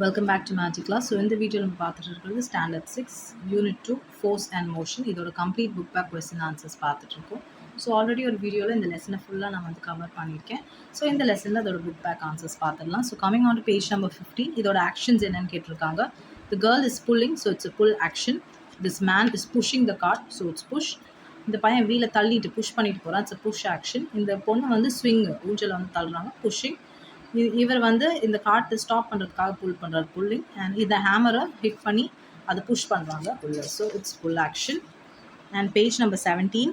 Welcome back to magic class. So இந்த video நம்ம பார்த்துட்டு இருக்கிறது standard 6 unit 2 force and motion. இதோட complete book back question answers பார்த்துட்டு இருக்கோம். ஸோ ஆல்ரெடி ஒரு வீடியோவில் இந்த லெசனை ஃபுல்லாக நான் வந்து கவர் பண்ணியிருக்கேன். ஸோ இந்த லெசனில் அதோட புக் பேக் ஆன்சர்ஸ் பார்த்துடலாம். So coming on to page number 15, இதோட ஆக்ஷன்ஸ் என்னன்னு கேட்டிருக்காங்க. The girl is pulling, so it's a pull action. This man is pushing the cart, so it's push. இந்த பையன் வீலை தள்ளிட்டு புஷ் பண்ணிட்டு போகிறான், இட்ஸ் a புஷ் ஆக்ஷன். இந்த பொண்ணு வந்து ஸ்விங் ஊஞ்சலை வந்து தள்ளுறாங்க, புஷிங். இவர் வந்து இந்த கார்ட்டை ஸ்டாப் பண்ணுறதுக்காக புல் பண்ணுறாரு, புல்லிங். அண்ட் இந்த ஹேமரை ஹிட் பண்ணி அதை புஷ் பண்ணுறாங்க, puller. So it's pull action. And page number 17.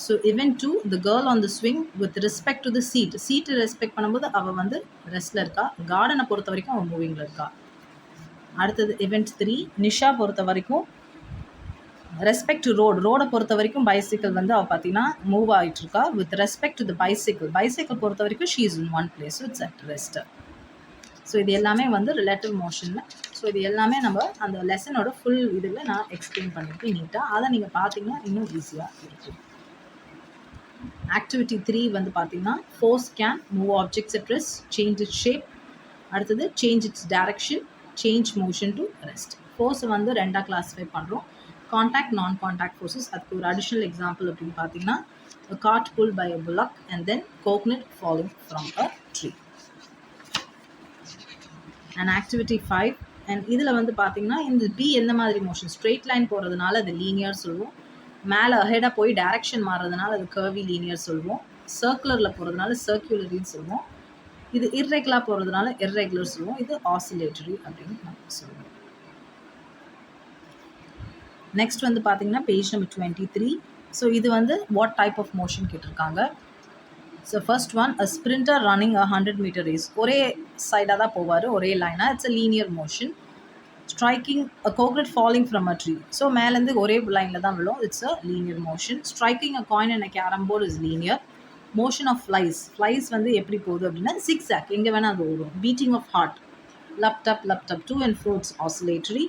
So event 2, the girl on the swing with respect to the seat. சீட்டை ரெஸ்பெக்ட் பண்ணும்போது அவள் வந்து ரெஸ்ட்டில் இருக்கா. கார்டனை பொறுத்த வரைக்கும் அவள் மூவிங்கில் இருக்கா. அடுத்தது event 3, நிஷா பொறுத்த வரைக்கும் ரெஸ்பெக்ட் டு ரோடை பொறுத்த வரைக்கும் பைசிக்கிள் வந்து அவள் பார்த்தீங்கன்னா மூவ் ஆகிட்டு இருக்கா. With respect to the bicycle பொறுத்த வரைக்கும் she is in one place, it's at rest. So இது எல்லாமே வந்து ரிலேட்டிவ் மோஷனில். ஸோ இது எல்லாமே நம்ம அந்த லெசனோட ஃபுல் இதில் நான் எக்ஸ்பிளைன் பண்ணியிருக்கேன் நீட்டாக. அதை நீங்கள் பார்த்தீங்கன்னா இன்னும் ஈஸியாக இருக்கும். ஆக்டிவிட்டி 3 வந்து பார்த்தீங்கன்னா force can move objects at rest, change its shape. அடுத்தது change its direction, change motion to rest. ஃபோர்ஸை வந்து ரெண்டாக கிளாஸிஃபை பண்ணுறோம், கான்டாக்ட், நான் கான்டாக்ட் ஃபோர்ஸஸ். அதுக்கு ஒரு அடிஷ்னல் எக்ஸாம்பிள் அப்படின்னு பார்த்தீங்கன்னா a cart pulled by a bullock and then coconut falling from a tree. And activity 5, and இதில் வந்து பார்த்தீங்கன்னா இந்த பி எந்த மாதிரி மோஷன், ஸ்ட்ரெயிட் லைன் போகிறதுனால அது லீனியர் சொல்லுவோம். மேலே அஹெடாக போய் டைரக்ஷன் மாறுறதுனால அது கர்வி லீனியர் சொல்லுவோம். சர்க்குலரில் போகிறதுனால சர்க்குலரின்னு சொல்லுவோம். இது இர்ரெகுலராக போகிறதுனால இர்ரெகுலர் சொல்லுவோம். இது ஆசிலேட்டரி அப்படின்னு நம்ம சொல்லுவோம். நெக்ஸ்ட் வந்து பார்த்தீங்கன்னா பேஜ் நம்பர் 23. ஸோ இது வந்து வாட் டைப் ஆஃப் மோஷன் கேட்டிருக்காங்க. So first one, a sprinter running 100 metre race. ஒரே சைடாக தான் போவார், ஒரே லைனாக. It's a linear motion. Striking a coconut falling from a tree. So மேலேருந்து ஒரே லைனில் தான் விழும், it's a linear motion. Striking a coin and a carrom board is linear. Motion of flies வந்து எப்படி போகுது அப்படின்னா சிக்ஸாக், எங்கே வேணால் அது வரும். Beating of heart, லப்ட் up to and ஃப்ரோ, it's oscillatory.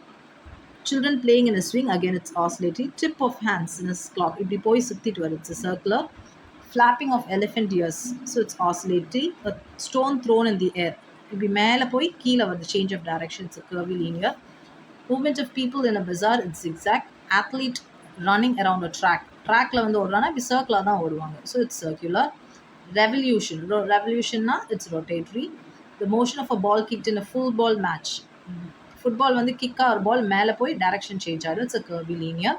Children playing in a swing, again it's oscillatory. Tip of hands in a clock, இப்படி போய் சுற்றிட்டு வரும், it's a circular. Flapping of elephant ears, so it's oscillatory. A stone thrown in the air, இப்படி மேலே போய் கீழே வருது, change of direction, it's a curvy linear. Movement of people in a bazaar, it's zigzag. Athlete running around a trackல வந்து ஓடுறாங்கன்னா இப்படி சர்க்கிளாக தான் ஓடுவாங்க, so it's circular. Revolutionனா it's rotatory. The motion of a ball kicked in a full ball match, football வந்து கிக்காக ஒரு ball மேலே போய் direction change ஆகிடும், it's a curvy linear.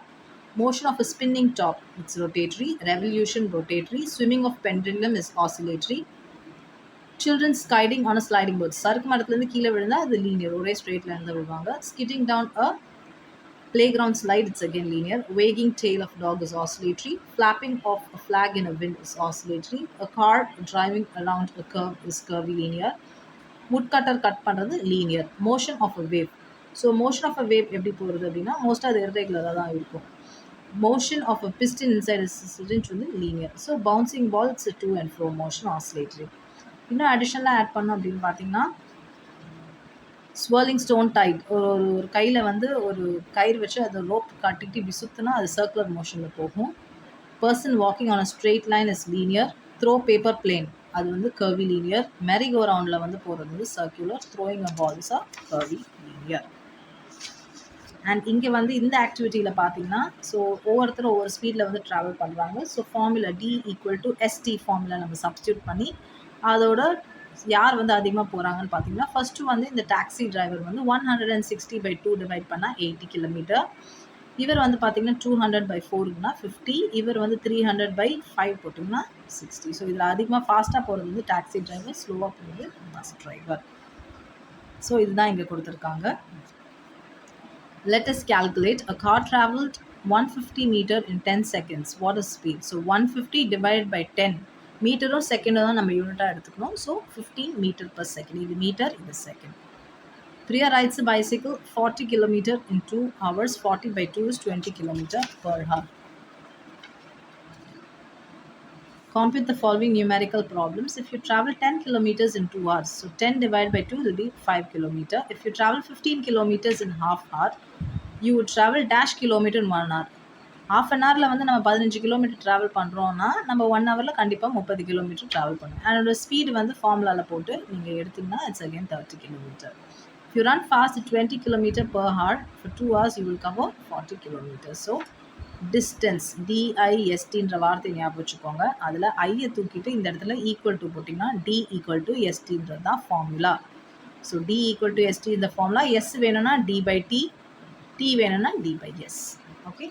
Motion of a spinning top, it's rotatory. Revolution rotatory. Swimming of pendulum is oscillatory. Children's skidding on a sliding board, சறுக்கு மரத்துலேருந்து கீழே விழுந்தால் அது லீனியர், ஒரே ஸ்ட்ரெயிட் லைனில் விழுவாங்க. Skidding down a playground slide, it's again linear. Wagging tail of dog is oscillatory. Flapping of a flag in a wind is oscillatory. A car driving around a curve is curvy linear. woodcutter cut பண்ணுறது linear. Motion of a wave, so motion of a wave எப்படி போகிறது அப்படின்னா மோஸ்ட்டாக அது இர்ரெகுலராக தான் இருக்கும். Motion of a piston inside syringe வந்து linear. So bouncing ball it's to and fro motion, oscillatory. இன்னும் அடிஷ்னலாக ஆட் பண்ணோம் அப்படின்னு பார்த்தீங்கன்னா ஸ்வர்லிங் ஸ்டோன் டைட், ஒரு கையில் வந்து ஒரு கயிறு வச்சு அதை ரோப் கட்டிட்டு இப்படி சுற்றினா அது சர்க்குலர் மோஷனில் போகும். Person walking on a straight line is linear. Throw paper plane, அது வந்து கர்வி லீனியர். மெரிகோ ரவுண்டில் வந்து போகிறது வந்து circular. Throwing a ball is a curvy linear. And இங்கே வந்து இந்த ஆக்டிவிட்டியில் பார்த்தீங்கன்னா ஸோ ஒவ்வொருத்தரும் ஒவ்வொரு ஸ்பீடில் வந்து ட்ராவல் பண்ணுறாங்க. So formula D = ST formula நம்ம சப்ஸ்டியூட் பண்ணி அதோட யார் வந்து அதிகமாக போகிறாங்கன்னு பார்த்தீங்கன்னா ஃபஸ்ட்டு வந்து இந்த டாக்ஸி டிரைவர் வந்து 160/2 டிவைட் பண்ணால் 80 கிலோமீட்டர். இவர் வந்து பார்த்தீங்கன்னா 200/4னா 50. இவர் வந்து 300/5 போட்டிங்கன்னா 60. ஸோ இதில் அதிகமாக ஃபாஸ்ட்டாக போகிறது வந்து டாக்ஸி டிரைவர், ஸ்லோவாக போகிறது பஸ் டிரைவர். ஸோ இதுதான் இங்கே கொடுத்துருக்காங்க. Let us calculate. A car traveled 150 meter in 10 seconds. What is speed? So 150 divided by 10. மீட்டரும் செகண்டும் தான் நம்ம யூனிட்டாக எடுத்துக்கணும். So 15 metre per second. இது மீட்டர், இது second. Priya rides a bicycle 40 kilometer in 2 hours. 40/2 is 20 kilometer per hour. Compute the following numerical problems. If you travel 10 kilometers in 2 hours, so 10 divided by 2 will be 5 kilometer. If you travel 15 kilometers in half hour, you would travel dash kilometer in 1 hour. half an hourல வந்து நம்ம 15 kilometre travel பண்ணுறோன்னா நம்ம 1 ஹவரில் கண்டிப்பாக 30 kilometre travel பண்ணுவோம். அதோட speed வந்து ஃபார்முலாவில் போட்டு நீங்கள் எடுத்திங்கன்னா it's again 30 kilometre. If you run fast at 20 km per hour for 2 hours, you will cover 40 kilometers. So distance DISTன்ற வார்த்தை ஞாபகம் வச்சுக்கோங்க. அதில் ஐயை தூக்கிட்டு இந்த இடத்துல ஈக்குவல் டு போட்டிங்கன்னா D ஈக்குவல் டு STன்றது தான் formula. So D equal to ST இந்த ஃபார்முலா. S வேணும்னா D by T, T வேணும்னா D by S. Okay,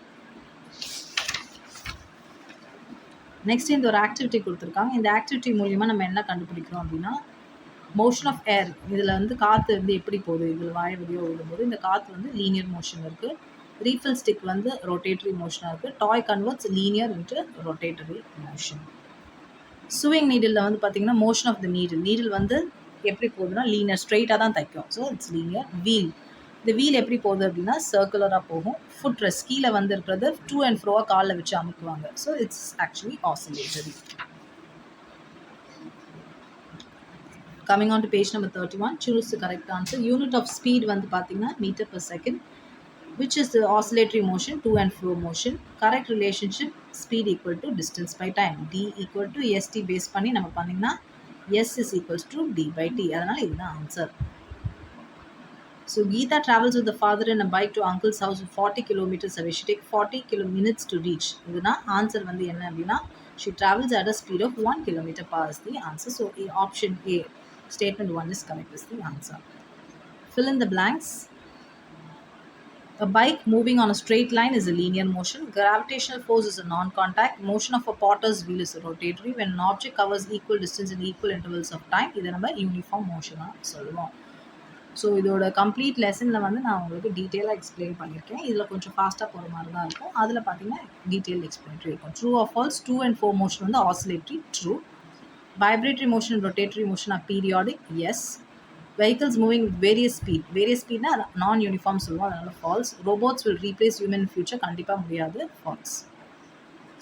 next இந்த ஒரு ஆக்டிவிட்டி கொடுத்துருக்காங்க. இந்த ஆக்டிவிட்டி மூலிமா நம்ம என்ன கண்டுபிடிக்கிறோம் அப்படின்னா, மோஷன் ஆஃப் ஏர். இதில் வந்து காற்று வந்து எப்படி போகுது, இதில் வாய் வழியோ விடும்போது இந்த காற்று வந்து லீனியர் மோஷன் இருக்குது. ரீஃபில் ஸ்டிக் வந்து ரொட்டேட்டரி மோஷனாக இருக்குது. Toy converts linear into rotatory motion. Sewing needle வந்து பார்த்திங்கன்னா மோஷன் ஆஃப் த நீடில் வந்து எப்படி போகுதுன்னா லீனியர் ஸ்ட்ரெயிட்டாக தான் தைக்கும். So it's linear. வீல், இந்த வீல் எப்படி போகுது அப்படின்னா சர்க்குலராக போகும். ஃபுட் ரெஸ்ட் கீழே வந்து இருக்கிறது டூ அண்ட் ஃப்ரோவாக காலில் வச்சு அமுக்குவாங்க. So it's actually oscillatory. Coming on to page number 31, choose the correct answer. Unit of speed வந்து பார்த்தீங்கன்னா meter per second, which is the oscillatory motion, to and fro motion. Correct relationship, speed equal to distance by time. D equal to ST base பண்ணி நம்ம பண்ணிங்கன்னா S is equals to D by T. அதனால இதுதான் answer. So Geeta travels with the father in a bike to uncle's house 40 kilometers away. She take 40 minutes to reach. இதுனா answer வந்து என்ன அப்படின்னா she travels at a speed of 1 kilometer per hour is the answer. So option A, statement 1 is correct, is the answer. Fill in the blanks. A bike moving on a straight line is a linear motion. Gravitational force is a non-contact. Motion of a potter's wheel is a rotatory. When an object covers equal distance in equal intervals of time, இதை நம்ம uniform மோஷனாக சொல்லுவோம். So இதோட complete லெசனில் வந்து நான் உங்களுக்கு டீட்டெயிலாக explain பண்ணியிருக்கேன். இதில் கொஞ்சம் ஃபாஸ்ட்டாக போகிற மாதிரி தான் இருக்கும். அதில் பார்த்தீங்கன்னா டீட்டெயில் எக்ஸ்பிளைன்ட்ரி இருக்கும். True of false, 2 and 4 motion வந்து oscillatory, true. Vibratory motion and rotatory motion are periodic, yes. Vehicles moving with various speedனா non-uniform சொல்லுவோம், அதனால false. Robots will replace human in future, கண்டிப்பாக முடியாது, false.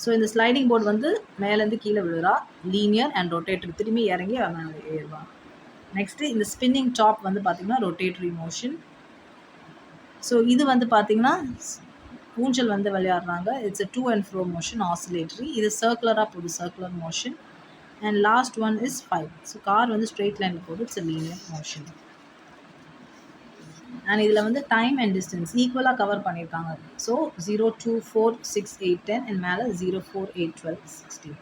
ஸோ இந்த sliding board வந்து மேலேருந்து கீழே விழுறா, linear and rotatory, திரும்பி இறங்கி ஏறுவா. நெக்ஸ்ட்டு இந்த ஸ்பின்னிங் டாப் வந்து பார்த்திங்கன்னா ரொட்டேட்டரி மோஷன். ஸோ இது வந்து பார்த்திங்கன்னா ஊஞ்சல் வந்து விளையாடுறாங்க, it's a to and fro motion, oscillatory. இது சர்க்குலராக போகுது, circular motion. And last one is 5. So car வந்து straight line போகுது, it's a linear motion. And இதில் வந்து time and distance ஈக்குவலாக கவர் பண்ணியிருக்காங்க. ஸோ 0, 2, 4, 6, 8, 10 and மேலே 0, 4, 8, 12, 16.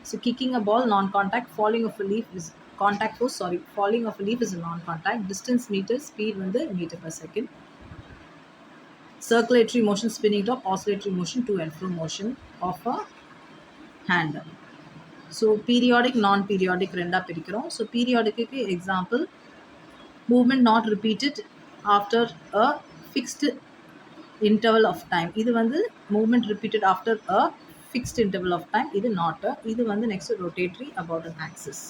So kicking a ball, non-contact. Falling of a leaf is contact force, falling of a leaf is a non-contact. Distance meter, speed வந்து meter per second. Circulatory motion, spinning top. Oscillatory motion, to and fro motion of a hand. So periodic, non periodic ரெண்டாக பிரிக்கிறோம். So பீரியாடிக்கு example movement not repeated after a fixed interval of time. இது வந்து movement repeated after a fixed interval of time, இது not. இது வந்து next rotatory about an axis.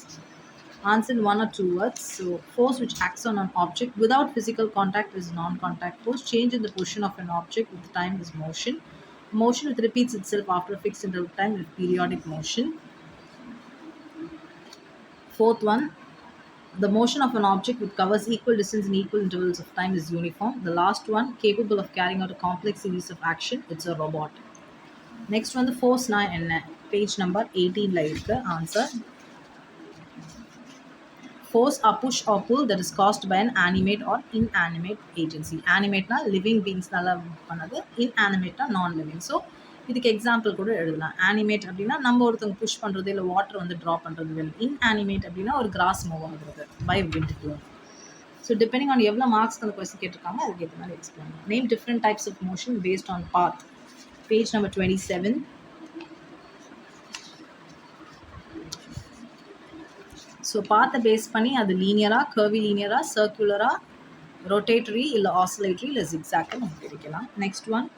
Answer in 1 or 2 words. So force which acts on an object without physical contact is non-contact force. Change in the position of an object with time is motion. Motion which repeats itself after a fixed interval of time is periodic motion. Fourth one, the motion of an object which covers equal distance in equal intervals of time is uniform. The last one, capable of carrying out a complex series of action, it's a robot. Next one, the force na enna, page number 18 la irukku answer. Force a push or pull that is caused by an animate or inanimate agency. Animate na living beings nalla pannadhu, inanimate na non living. So இதுக்கு example கூட எழுதலாம். Animate அப்படின்னா நம்ம ஒருத்தவங்க push பண்ணுறது, இல்லை water வந்து draw பண்ணுறது. இன்ஆனிமேட் அப்படின்னா ஒரு கிராஸ் மூவ் ஆகுறது by wind flow. So depending on எவ்வளோ மார்க்ஸ்க்கு அந்த கொஸ்டின் கேட்டிருக்காங்க அதுக்கு ஏற்ற மாதிரி எக்ஸ்பிளைன் பண்ணுவோம். Name different types of motion based on path. Page number 27. So பாத்தை பேஸ் பண்ணி அது லீனியராக, கர்வி லீனியராக, சர்க்குலராக, ரொட்டேட்டரி இல்லை ஆசிலேட்டரி இல்லை ஜிக்ஸாக்டாக நம்ம பிரிக்கலாம். Next one,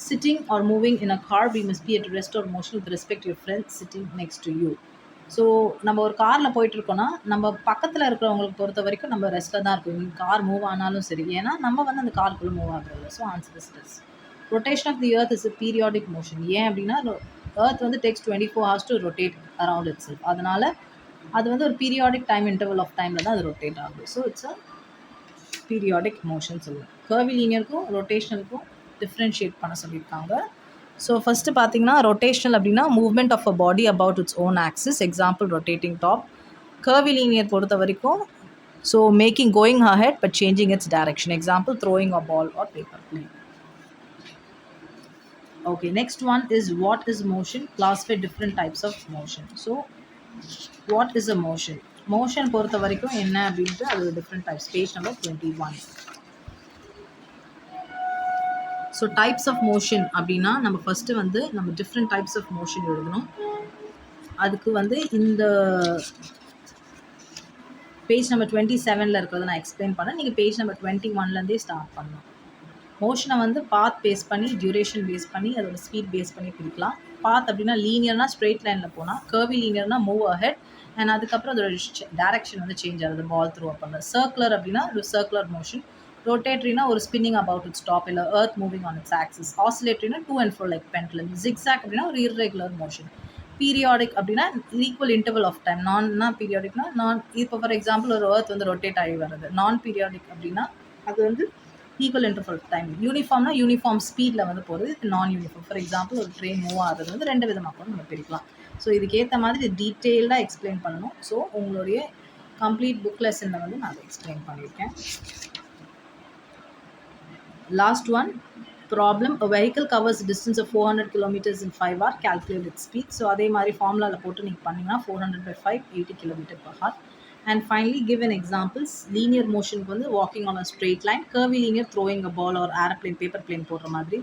sitting or moving in a car, we must be at rest or motion with respect to your friend sitting next to you. So நம்ம ஒரு காரில் போயிட்டுருக்கோன்னா நம்ம பக்கத்தில் இருக்கிறவங்களுக்கு பொறுத்த வரைக்கும் நம்ம ரெஸ்ட்டில் தான் இருக்கும். கார் மூவ் ஆனாலும் சரி, ஏன்னா நம்ம வந்து அந்த காருக்குள்ளே மூவ் ஆகுறது. So answer is rest. Rotation of the earth is a periodic motion. ஏன் அப்படின்னா எர்த் வந்து takes 24 hours to rotate around itself. அதனால் அது வந்து ஒரு பீரியாடிக் டைம் இன்டர்வல் ஆஃப் டைமில் தான் அது ரொட்டேட் ஆகுது. So it's a periodic motion சொல்லுவோம். கர்வி லீனியருக்கும் ரொட்டேஷனலுக்கும் டிஃப்ரென்ஷியேட் பண்ண சொல்லியிருக்காங்க. ஸோ ஃபஸ்ட்டு பார்த்தீங்கன்னா ரொட்டேஷனல் அப்படின்னா movement of a body about its own axis, example rotating top. Curvilinear பொறுத்த வரைக்கும் So making going ahead but changing its direction. Example, throwing a ball or paper plane. Okay, next one is what is motion? Classify different types of motion. So what is a motion? Motion பொறுத்த வரைக்கும் என்ன அப்படின்ட்டு அது different types. Page number 21. So types of motion அப்படின்னா நம்ம first வந்து நம்ம different types of motion எழுதணும். அதுக்கு வந்து இந்த பேஜ் நம்பர் 27 இருக்கிறத நான் எக்ஸ்பிளைன் பண்ணேன். நீங்கள் பேஜ் நம்பர் 21 ஸ்டார்ட் பண்ணணும். மோஷனை வந்து பாத் பேஸ் பண்ணி, டியூரேஷன் பேஸ் பண்ணி, அதோட ஸ்பீட் பேஸ் பண்ணி பிரிக்கலாம். பாத் அப்படின்னா லீனியர்னா ஸ்ட்ரெயிட் லைனில் போனால், கர்வி லீனியர்னா மூவ் அஹெட் அண்ட் அதுக்கப்புறம் அதோட டேரக்ஷன் வந்து சேஞ்ச் ஆகுது பால் த்ரோ பண்ணுறது. சர்க்குலர் அப்படின்னா ஒரு சர்க்குலர் மோஷன். ரொட்டேட்ரினா ஒரு ஸ்பின்னிங் அபவுட் இட்ஸ் டாப் இல்லை earth moving on its axis. ஆசிலேட்டரினா to and fro like pendulum. Zigzag அப்படின்னா ஒரு இர்ரெகுலர் மோஷன். பீரியாடிக் அப்படின்னா ஈக்குவல் இன்டர்வல் ஆஃப் டைம். நான்னா பீரியாடிக்னா நான் இப்போ ஃபார் எக்ஸாம்பிள் ஒரு எர்த் வந்து ரொட்டேட் ஆகி வருது. நான் பீரியாடிக் அப்படின்னா அது வந்து ஈக்குவல் இன்டர்வல் ஆஃப் டைம். யூனிஃபார்ம்னா யூனிஃபார்ம் ஸ்பீடில் வந்து போகிறது. இது நான் யூனிஃபார்ம். ஃபார் எக்ஸாம்பிள் ஒரு ட்ரெயின் மூவ் ஆகிறது வந்து ரெண்டு விதமாக கூட நம்ம பிரிக்கலாம். ஸோ இதுக்கேற்ற மாதிரி டீட்டெயில்டாக எக்ஸ்பிளைன் பண்ணணும். ஸோ உங்களுடைய கம்ப்ளீட் புக் லெசனில் வந்து நான் அதை எக்ஸ்பிளைன் பண்ணியிருக்கேன். Last one problem. a vehicle covers a distance of 400 kilometers in 5 hours. calculate its speed. So அதே மாதிரி ஃபார்முலாவில் போட்டு நீங்கள் பண்ணிங்கன்னா 400/5 80 km/h. And finally give an examples. Linear motion வந்து walking on a straight line. Curvy linear throwing a ball or airplane paper plane போடுற மாதிரி.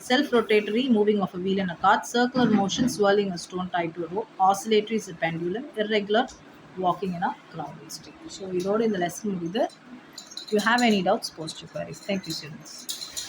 Self rotatory moving of a wheel in a cart. Circular motion swirling a stone tied to a rope. Oscillatory is a pendulum. Irregular walking in a crowded street. So இதோட இந்த lesson முடியுது. If you have any doubts, post your queries. Thank you students.